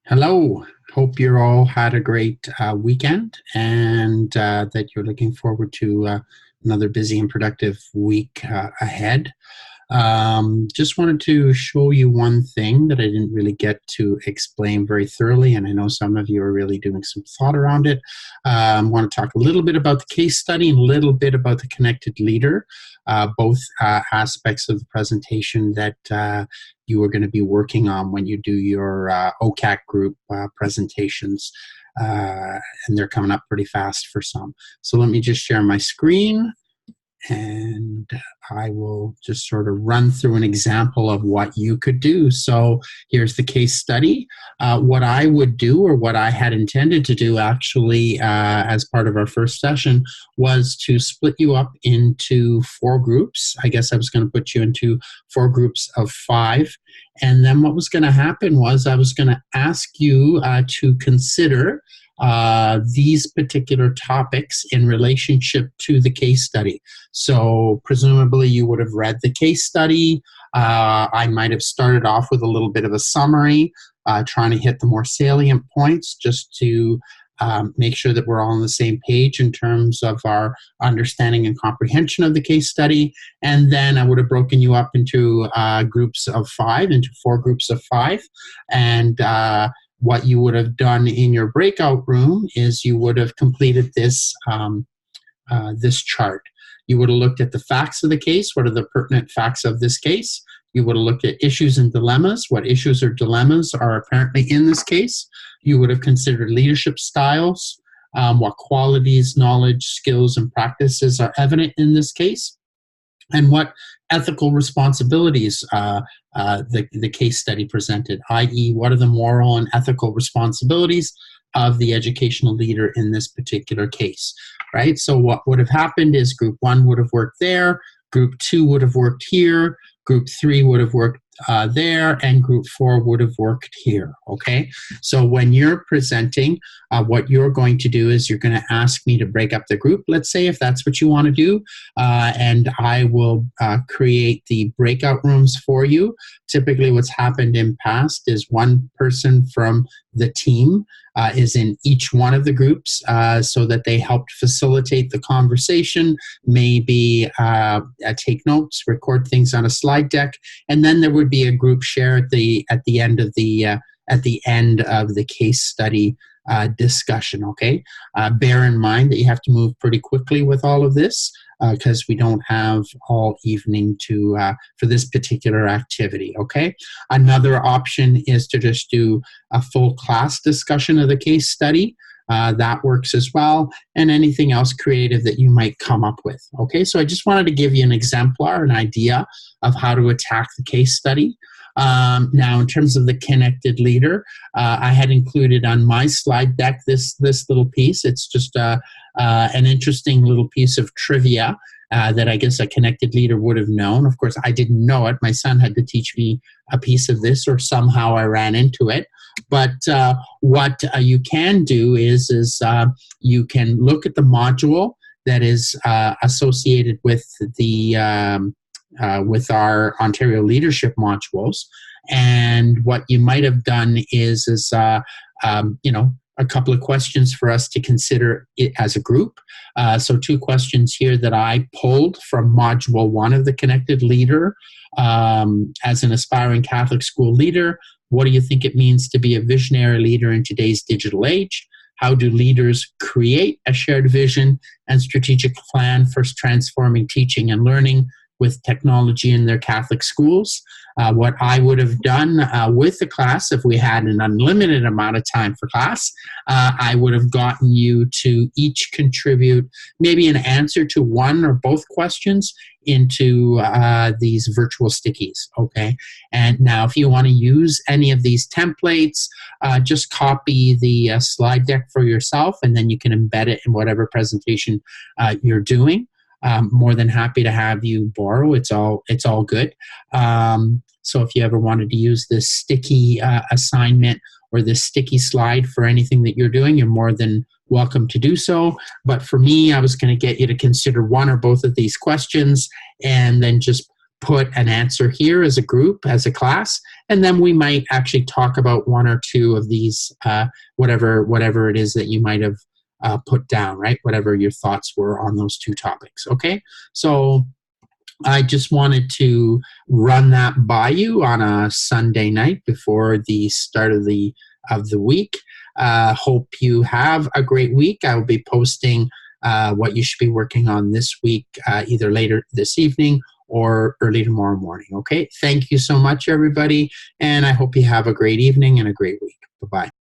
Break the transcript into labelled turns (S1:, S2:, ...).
S1: Hello. Hope you all had a great weekend and that you're looking forward to another busy and productive week ahead. Just wanted to show you one thing that I didn't really get to explain very thoroughly, and I know some of you are really doing some thought around it. I want to talk a little bit about the case study and a little bit about the connected leader, both aspects of the presentation that you are going to be working on when you do your OCAC group presentations. And they're coming up pretty fast for some. So let me just share my screen, and I will just sort of run through an example of what you could do. So here's the case study. What I would do, or what I had intended to do actually as part of our first session, was to split you up into 4 groups. I guess I was going to put you into 4 groups of 5. And then what was going to happen was I was going to ask you to consider these particular topics in relationship to the case study. So presumably you would have read the case study. I might have started off with a little bit of a summary, trying to hit the more salient points just to make sure that we're all on the same page in terms of our understanding and comprehension of the case study. And then I would have broken you up into groups of 5, into 4 groups of 5. And what you would have done in your breakout room is you would have completed this, this chart. You would have looked at the facts of the case. What are the pertinent facts of this case? You would have looked at issues and dilemmas. What issues or dilemmas are apparently in this case? You would have considered leadership styles, what qualities, knowledge, skills, and practices are evident in this case, and what ethical responsibilities the case study presented, i.e., what are the moral and ethical responsibilities of the educational leader in this particular case, right? So what would have happened is group 1 would have worked there, group 2 would have worked here, group 3 would have worked there, and group 4 would have worked here, okay? So when you're presenting, what you're going to do is you're going to ask me to break up the group, let's say, if that's what you want to do, and I will create the breakout rooms for you. Typically what's happened in past is one person from the team is in each one of the groups so that they helped facilitate the conversation, maybe take notes, record things on a slide deck, and then there would be a group share at the end of the case study discussion. Okay, bear in mind that you have to move pretty quickly with all of this because we don't have all evening to for this particular activity. Okay, another option is to just do a full class discussion of the case study. That works as well, and anything else creative that you might come up with. Okay, so I just wanted to give you an exemplar, an idea of how to attack the case study. Now, in terms of the connected leader, I had included on my slide deck this little piece. It's just an interesting little piece of trivia that I guess a connected leader would have known. Of course, I didn't know it. My son had to teach me a piece of this, or somehow I ran into it. But what you can do is you can look at the module that is associated with the with our Ontario leadership modules, and what you might have done is a couple of questions for us to consider it as a group. So 2 questions here that I pulled from Module 1 of the Connected Leader. As an aspiring Catholic school leader, what do you think it means to be a visionary leader in today's digital age? How do leaders create a shared vision and strategic plan for transforming teaching and learning with technology in their Catholic schools? What I would have done with the class, if we had an unlimited amount of time for class, I would have gotten you to each contribute maybe an answer to one or both questions into these virtual stickies, okay? And now if you want to use any of these templates, just copy the slide deck for yourself, and then you can embed it in whatever presentation you're doing. More than happy to have you borrow. It's all good. So if you ever wanted to use this sticky assignment or this sticky slide for anything that you're doing, you're more than welcome to do so. But for me, I was going to get you to consider one or both of these questions and then just put an answer here as a group, as a class, and then we might actually talk about one or two of these, whatever it is that you might have put down, right? Whatever your thoughts were on those two topics, okay? So I just wanted to run that by you on a Sunday night before the start of the week. Hope you have a great week. I will be posting what you should be working on this week, either later this evening or early tomorrow morning. Okay. Thank you so much, everybody. And I hope you have a great evening and a great week. Bye-bye.